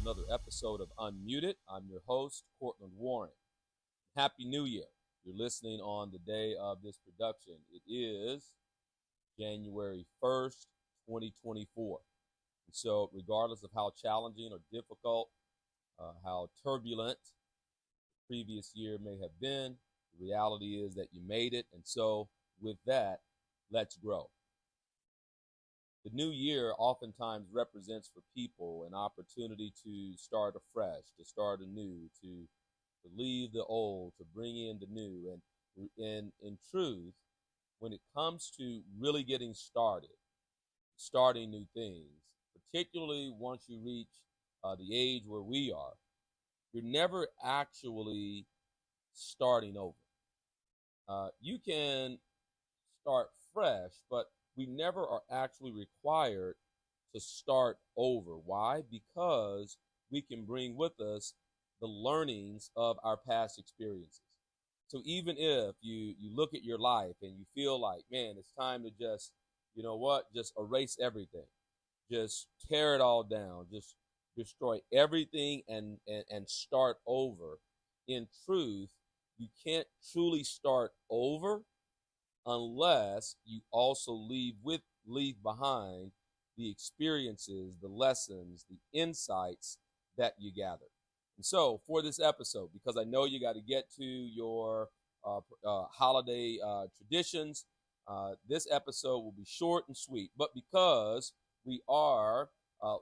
another episode of Unmuted. I'm your host, Courtland Warren. Happy New Year. You're listening on the day of this production. It is January 1st, 2024. And so, regardless of how challenging or difficult, how turbulent the previous year may have been, the reality is that you made it. And so, with that, let's grow. The new year oftentimes represents for people an opportunity to start afresh, to start anew, to leave the old, to bring in the new. And in truth, when it comes to really getting started, starting new things, particularly once you reach the age where we are, you're never actually starting over. You can start fresh, but we never are actually required to start over. Why? Because we can bring with us the learnings of our past experiences. So even if you look at your life and you feel like, man, it's time to just, just erase everything, just tear it all down, just destroy everything and start over. In truth, you can't truly start over unless you also leave behind the experiences, the lessons, the insights that you gathered. And so for this episode, because I know you got to get to your holiday traditions, this episode will be short and sweet. But because we are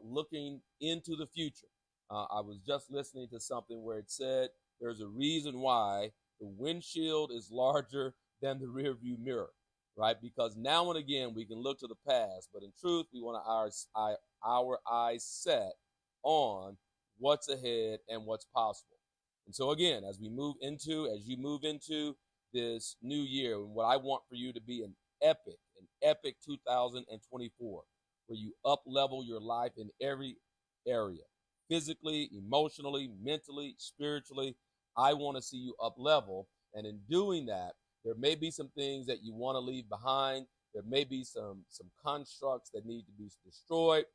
looking into the future, I was just listening to something where it said there's a reason why the windshield is larger than the rear view mirror, right? Because now and again we can look to the past, but in truth we want our eyes set on what's ahead and what's possible. And so again, as you move into this new year, and what I want for you to be an epic 2024, where you up level your life in every area, physically, emotionally, mentally, spiritually. I want to see you up level, and in doing that, there may be some things that you want to leave behind. There may be some constructs that need to be destroyed,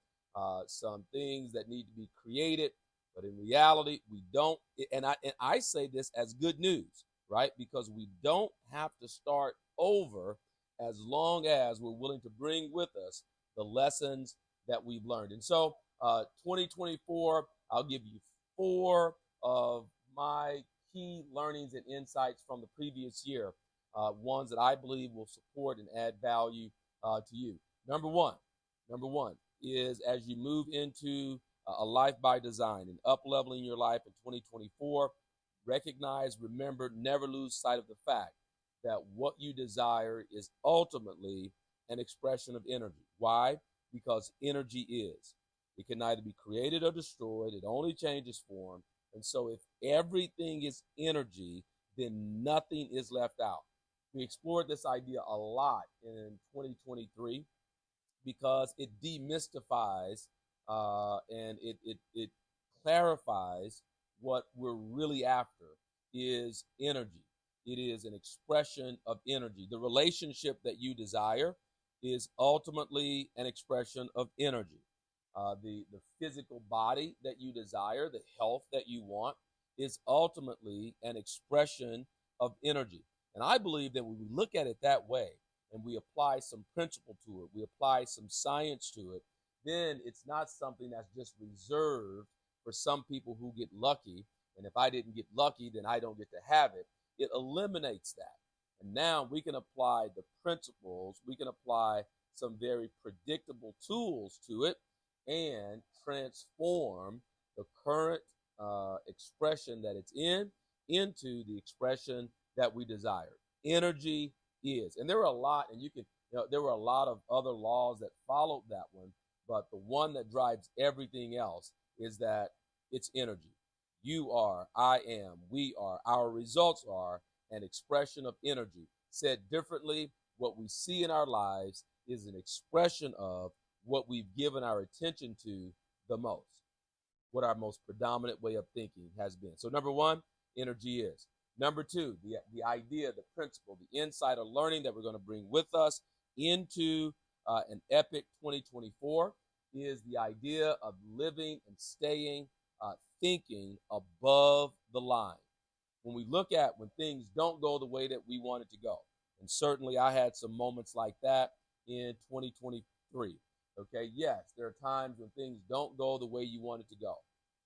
some things that need to be created. But in reality, we don't. And I say this as good news, right? Because we don't have to start over as long as we're willing to bring with us the lessons that we've learned. And so 2024, I'll give you 4 of my key learnings and insights from the previous year. Ones that I believe will support and add value to you. Number one is, as you move into a life by design and up leveling your life in 2024, remember, never lose sight of the fact that what you desire is ultimately an expression of energy. Why? Because energy is. It can neither be created or destroyed. It only changes form. And so if everything is energy, then nothing is left out. We explored this idea a lot in 2023 because it demystifies and it clarifies what we're really after is energy. It is an expression of energy. The relationship that you desire is ultimately an expression of energy. The physical body that you desire, the health that you want, is ultimately an expression of energy. And I believe that when we look at it that way and we apply some principle to it, we apply some science to it, then it's not something that's just reserved for some people who get lucky. And if I didn't get lucky, then I don't get to have it. It eliminates that. And now we can apply the principles, we can apply some very predictable tools to it and transform the current expression that it's into the expression that we desire. Energy is. And there were a lot, and there were a lot of other laws that followed that one, but the one that drives everything else is that it's energy. You are, I am, we are, our results are an expression of energy. Said differently, what we see in our lives is an expression of what we've given our attention to the most, what our most predominant way of thinking has been. So number one, energy is. Number two, the idea, the principle, the insight or learning that we're going to bring with us into an epic 2024 is the idea of living and staying thinking above the line. When we look at when things don't go the way that we want it to go, and certainly I had some moments like that in 2023. Okay, yes, there are times when things don't go the way you want it to go,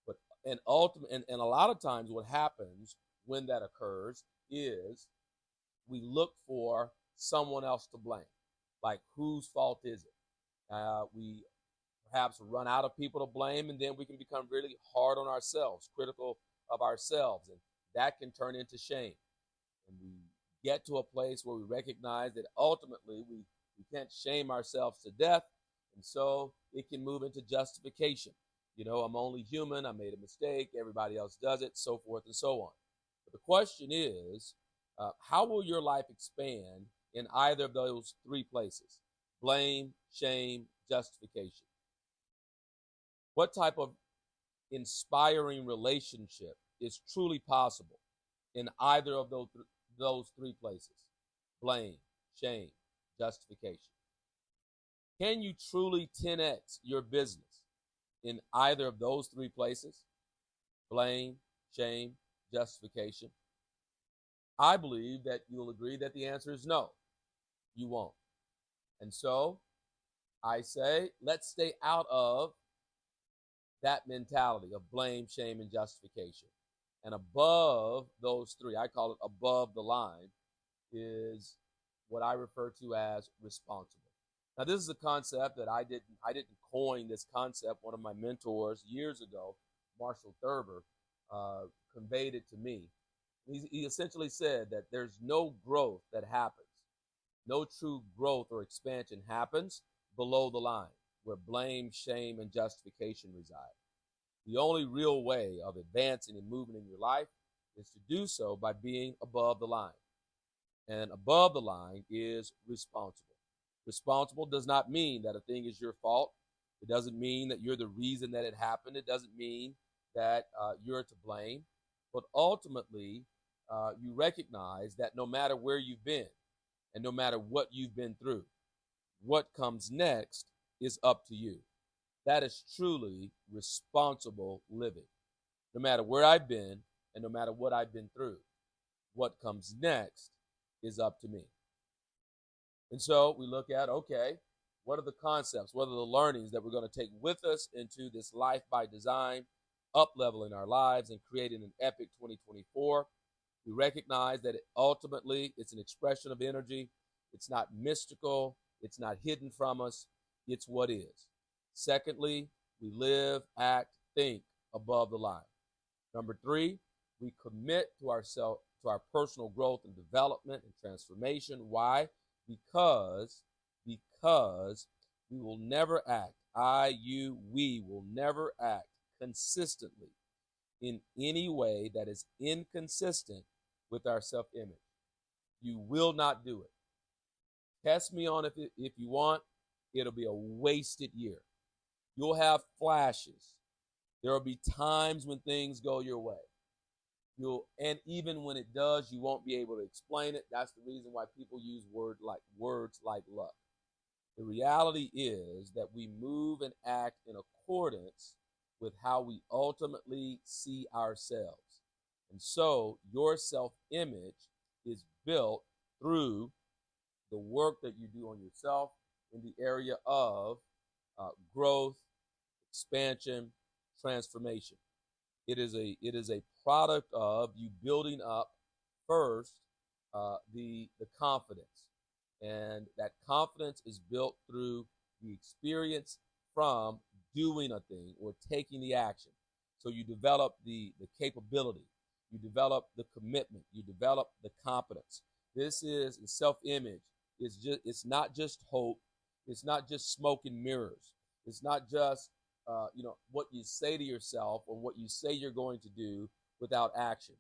but and a lot of times what happens when that occurs is we look for someone else to blame. Like, whose fault is it? We perhaps run out of people to blame, and then we can become really hard on ourselves, critical of ourselves, and that can turn into shame. And we get to a place where we recognize that ultimately we can't shame ourselves to death, and so it can move into justification. You know, I'm only human, I made a mistake, everybody else does it, so forth and so on. But the question is, how will your life expand in either of those three places? Blame, shame, justification. What type of inspiring relationship is truly possible in either of those three places? Blame, shame, justification. Can you truly 10x your business in either of those three places? Blame, shame, justification. I believe that you'll agree that the answer is no, you won't. And so I say, let's stay out of that mentality of blame, shame, and justification. And above those three, I call it above the line, is what I refer to as responsible. Now, this is a concept that I didn't coin this concept. One of my mentors years ago, Marshall Thurber, conveyed it to me. He essentially said that there's no growth that happens, no true growth or expansion happens below the line, where blame, shame, and justification reside. The only real way of advancing and moving in your life is to do so by being above the line. And above the line is responsible. Responsible does not mean that a thing is your fault. It doesn't mean that you're the reason that it happened. It doesn't mean that you're to blame. But ultimately, you recognize that no matter where you've been and no matter what you've been through, what comes next is up to you. That is truly responsible living. No matter where I've been and no matter what I've been through, what comes next is up to me. And so we look at, okay, what are the concepts, what are the learnings that we're going to take with us into this life by design, up-leveling our lives and creating an epic 2024. We recognize that ultimately it's an expression of energy. It's not mystical. It's not hidden from us. It's what is. Secondly, we live, act, think above the line. Number three, we commit to ourselves, to our personal growth and development and transformation. Why? Because we will never act, we will never act consistently in any way that is inconsistent with our self-image. You will not do it. Test me on if you want. It'll be a wasted year. You'll have flashes. There will be times when things go your way. And even when it does, you won't be able to explain it. That's the reason why people use words like luck. The reality is that we move and act in accordance with how we ultimately see ourselves. And so your self-image is built through the work that you do on yourself in the area of growth, expansion, transformation. It is a product of you building up first the confidence, and that confidence is built through the experience from doing a thing or taking the action. So you develop the capability, you develop the commitment, you develop the competence. This is self-image. It's not just hope. It's not just smoke and mirrors. It's not just what you say to yourself or what you say you're going to do without action.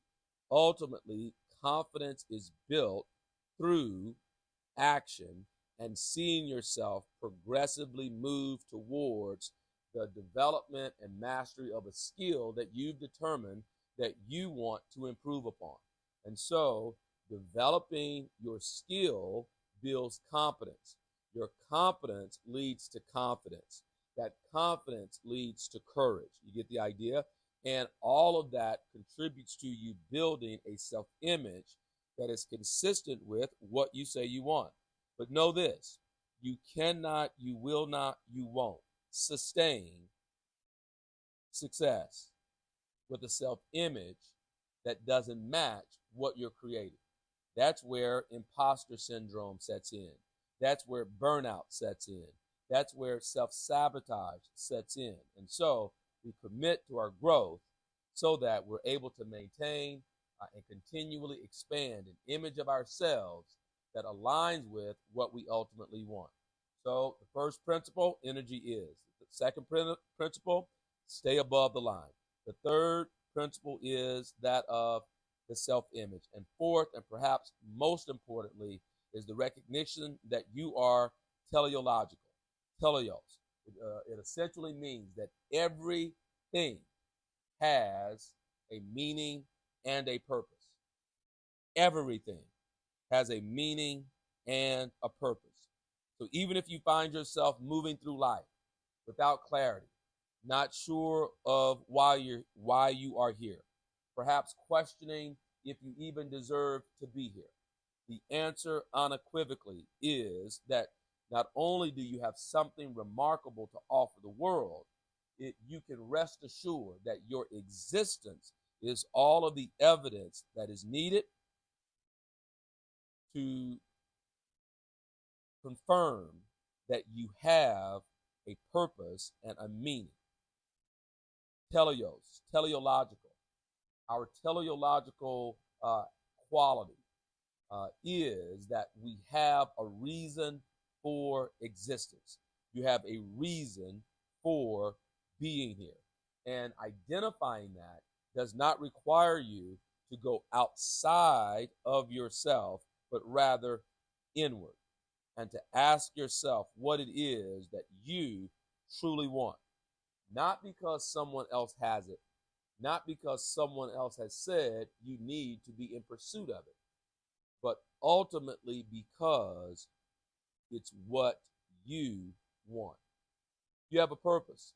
Ultimately, confidence is built through action and seeing yourself progressively move towards the development and mastery of a skill that you've determined that you want to improve upon. And so developing your skill builds competence. Your competence leads to confidence. That confidence leads to courage. You get the idea? And all of that contributes to you building a self-image that is consistent with what you say you want. But know this, you cannot, you will not, you won't sustain success with a self-image that doesn't match what you're creating. That's where imposter syndrome sets in. That's where burnout sets in. That's where self-sabotage sets in. And so we commit to our growth so that we're able to maintain and continually expand an image of ourselves that aligns with what we ultimately want. So the first principle, energy is. The second principle, stay above the line. The third principle is that of the self-image. And fourth, and perhaps most importantly, is the recognition that you are teleological. Teleos. It essentially means that everything has a meaning and a purpose. Everything has a meaning and a purpose. So even if you find yourself moving through life without clarity, not sure of why you are here, perhaps questioning if you even deserve to be here, the answer unequivocally is that not only do you have something remarkable to offer the world, you can rest assured that your existence is all of the evidence that is needed to confirm that you have a purpose and a meaning. Teleological. Our teleological quality is that we have a reason for existence. You have a reason for being here. And identifying that does not require you to go outside of yourself, but rather inward, and to ask yourself what it is that you truly want. Not because someone else has it, not because someone else has said you need to be in pursuit of it, but ultimately because it's what you want. You have a purpose.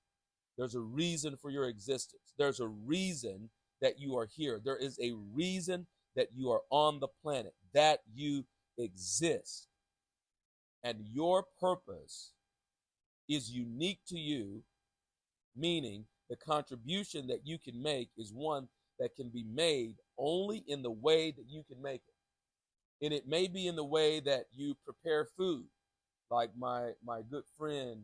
There's a reason for your existence. There's a reason that you are here. There is a reason that you are on the planet, that you exist. And your purpose is unique to you, meaning the contribution that you can make is one that can be made only in the way that you can make it. And it may be in the way that you prepare food, like my good friend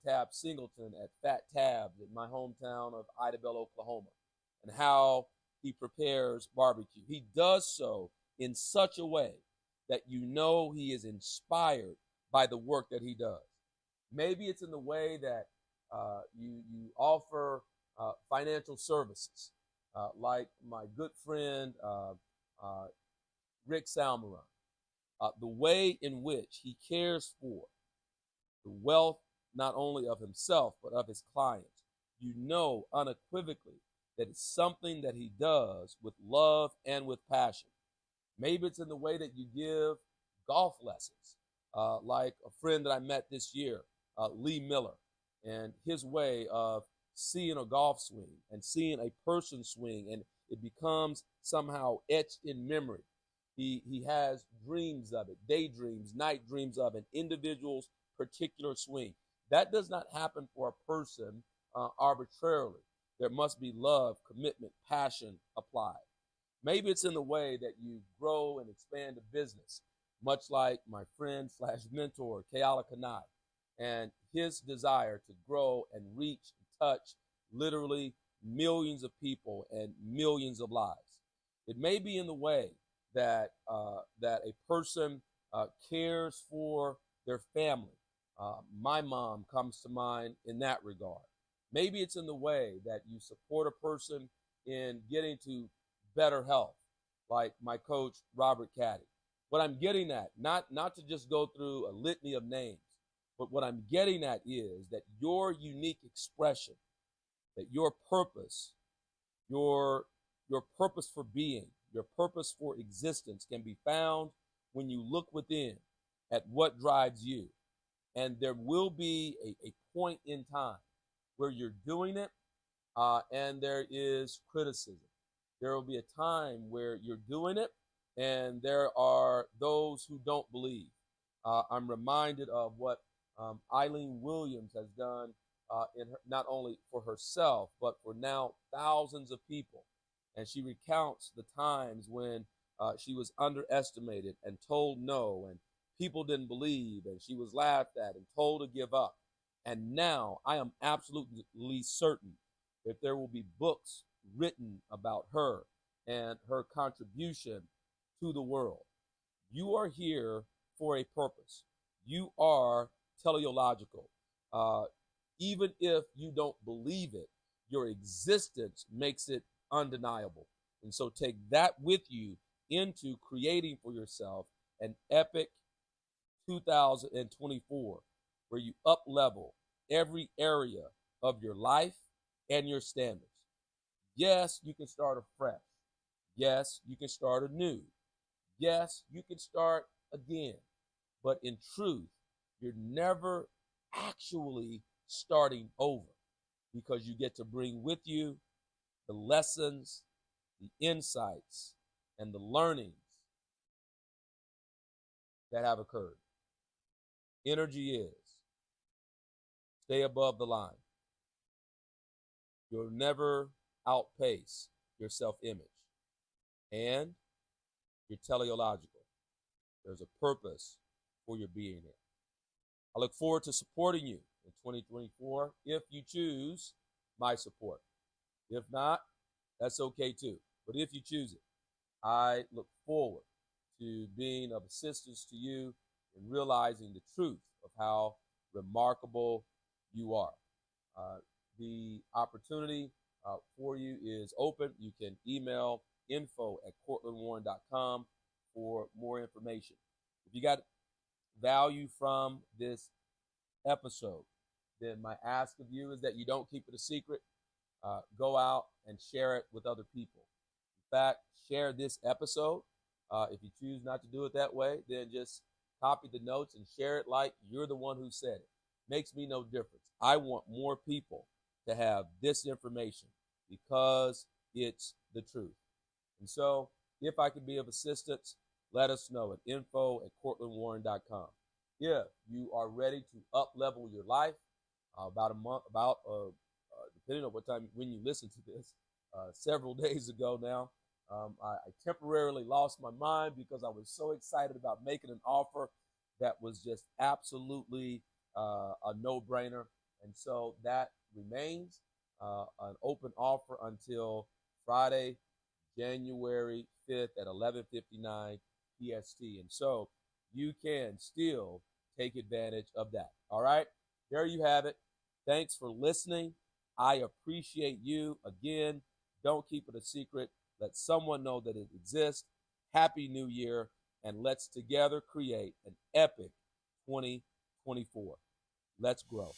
Tab Singleton at Fat Tabs in my hometown of Idabel, Oklahoma, and how he prepares barbecue. He does so in such a way that you know he is inspired by the work that he does. Maybe it's in the way that you offer financial services, like my good friend Rick Salmaron. The way in which he cares for the wealth not only of himself but of his clients. You know unequivocally that it's something that he does with love and with passion. Maybe it's in the way that you give golf lessons, like a friend that I met this year, Lee Miller, and his way of seeing a golf swing and seeing a person swing, and it becomes somehow etched in memory. He has dreams of it, daydreams, night dreams of an individual's particular swing. That does not happen for a person arbitrarily. There must be love, commitment, passion applied. Maybe it's in the way that you grow and expand a business, much like my friend slash mentor, Keala Kanai, and his desire to grow and reach and touch literally millions of people and millions of lives. It may be in the way that a person cares for their family. My mom comes to mind in that regard. Maybe it's in the way that you support a person in getting to better health, like my coach, Robert Caddy. What I'm getting at, not to just go through a litany of names, but what I'm getting at is that your unique expression, that your purpose, your purpose for being, your purpose for existence can be found when you look within at what drives you. And there will be a point in time where you're doing it and there is criticism. There will be a time where you're doing it, and there are those who don't believe. I'm reminded of what Eileen Williams has done not only for herself, but for now thousands of people. And she recounts the times when she was underestimated and told no, and people didn't believe, and she was laughed at and told to give up. And now I am absolutely certain that there will be books written about her and her contribution to the world. You are here for a purpose. You are teleological. Even if you don't believe it, your existence makes it undeniable. And so take that with you into creating for yourself an epic 2024 where you up level every area of your life and your standards. Yes, you can start afresh. Yes, you can start anew. Yes, you can start again. But in truth, you're never actually starting over because you get to bring with you the lessons, the insights, and the learnings that have occurred. Energy is stay above the line. You'll never outpace your self-image. And you're teleological. There's a purpose for your being here. I look forward to supporting you in 2024 if you choose my support. If not, that's okay too. But if you choose it, I look forward to being of assistance to you in realizing the truth of how remarkable you are. The opportunity for you is open. You can email info@courtlandwarren.com for more information. If you got value from this episode, then my ask of you is that you don't keep it a secret. Go out and share it with other people. In fact, share this episode. If you choose not to do it that way, then just copy the notes and share it like you're the one who said it. Makes me no difference. I want more people to have this information because it's the truth. And so if I can be of assistance, let us know at info@courtlandwarren.com. If you are ready to up-level your life, depending on what time, when you listen to this, several days ago now, I temporarily lost my mind because I was so excited about making an offer that was just absolutely a no-brainer. And so that remains an open offer until Friday, January 5th at 11:59 PST. And so you can still take advantage of that. All right, there you have it. Thanks for listening. I appreciate you. Again, don't keep it a secret. Let someone know that it exists. Happy New Year, and let's together create an epic 2024. Let's grow.